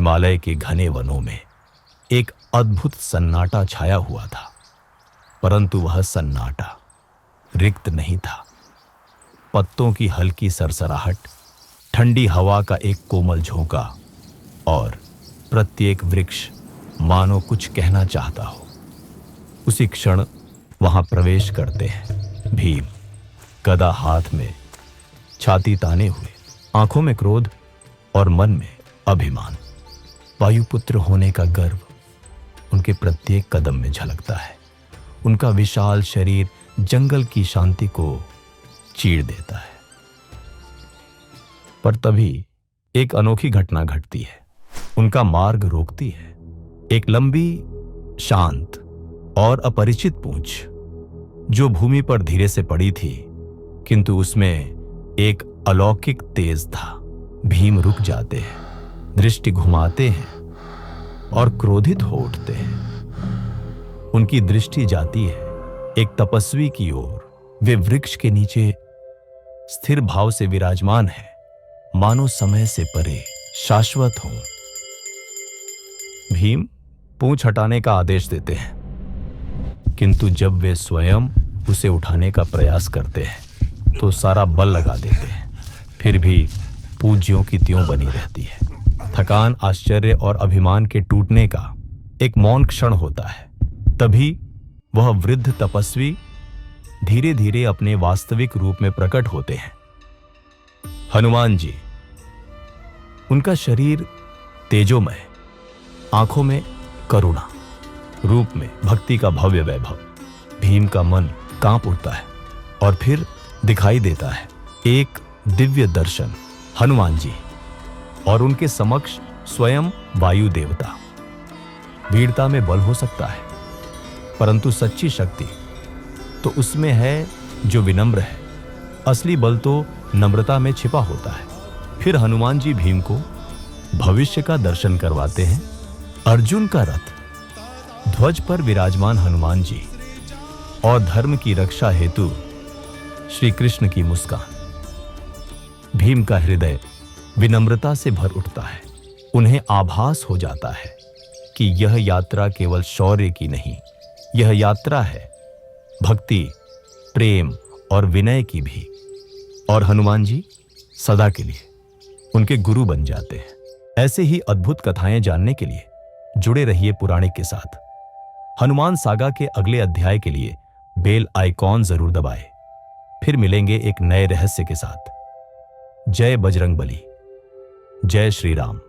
हिमालय के घने वनों में एक अद्भुत सन्नाटा छाया हुआ था, परंतु वह सन्नाटा रिक्त नहीं था। पत्तों की हल्की सरसराहट, ठंडी हवा का एक कोमल झोंका और प्रत्येक वृक्ष मानो कुछ कहना चाहता हो। उसी क्षण वहां प्रवेश करते हैं भीम, गदा हाथ में, छाती ताने हुए, आंखों में क्रोध और मन में अभिमान। वायुपुत्र होने का गर्व उनके प्रत्येक कदम में झलकता है। उनका विशाल शरीर जंगल की शांति को चीर देता है। पर तभी एक अनोखी घटना घटती है। उनका मार्ग रोकती है एक लंबी, शांत और अपरिचित पूंछ, जो भूमि पर धीरे से पड़ी थी, किंतु उसमें एक अलौकिक तेज था। भीम रुक जाते हैं, दृष्टि घुमाते हैं और क्रोधित हो उठते हैं। उनकी दृष्टि जाती है एक तपस्वी की ओर। वे वृक्ष के नीचे स्थिर भाव से विराजमान है, मानो समय से परे शाश्वत हों। भीम पूंछ हटाने का आदेश देते हैं, किंतु जब वे स्वयं उसे उठाने का प्रयास करते हैं तो सारा बल लगा देते हैं। फिर भी पूंछ ज्यों की त्यों बनी रहती है। थकान, आश्चर्य और अभिमान के टूटने का एक मौन क्षण होता है। तभी वह वृद्ध तपस्वी धीरे धीरे अपने वास्तविक रूप में प्रकट होते हैं। हनुमान जी। उनका शरीर तेजोमय, आंखों में करुणा, रूप में भक्ति का भव्य वैभव। भीम का मन कांप उठता है और फिर दिखाई देता है एक दिव्य दर्शन। हनुमान जी और उनके समक्ष स्वयं वायु देवता। वीरता में बल हो सकता है, परंतु सच्ची शक्ति तो उसमें है जो विनम्र है। असली बल तो नम्रता में छिपा होता है। फिर हनुमान जी भीम को भविष्य का दर्शन करवाते हैं। अर्जुन का रथ, ध्वज पर विराजमान हनुमान जी और धर्म की रक्षा हेतु श्री कृष्ण की मुस्कान। भीम का हृदय विनम्रता से भर उठता है। उन्हें आभास हो जाता है कि यह यात्रा केवल शौर्य की नहीं, यह यात्रा है भक्ति, प्रेम और विनय की भी। और हनुमान जी सदा के लिए उनके गुरु बन जाते हैं। ऐसे ही अद्भुत कथाएं जानने के लिए जुड़े रहिए पुराणिक के साथ। हनुमान सागा के अगले अध्याय के लिए बेल आइकॉन जरूर दबाएं। फिर मिलेंगे एक नए रहस्य के साथ। जय बजरंगबली, जय श्री राम।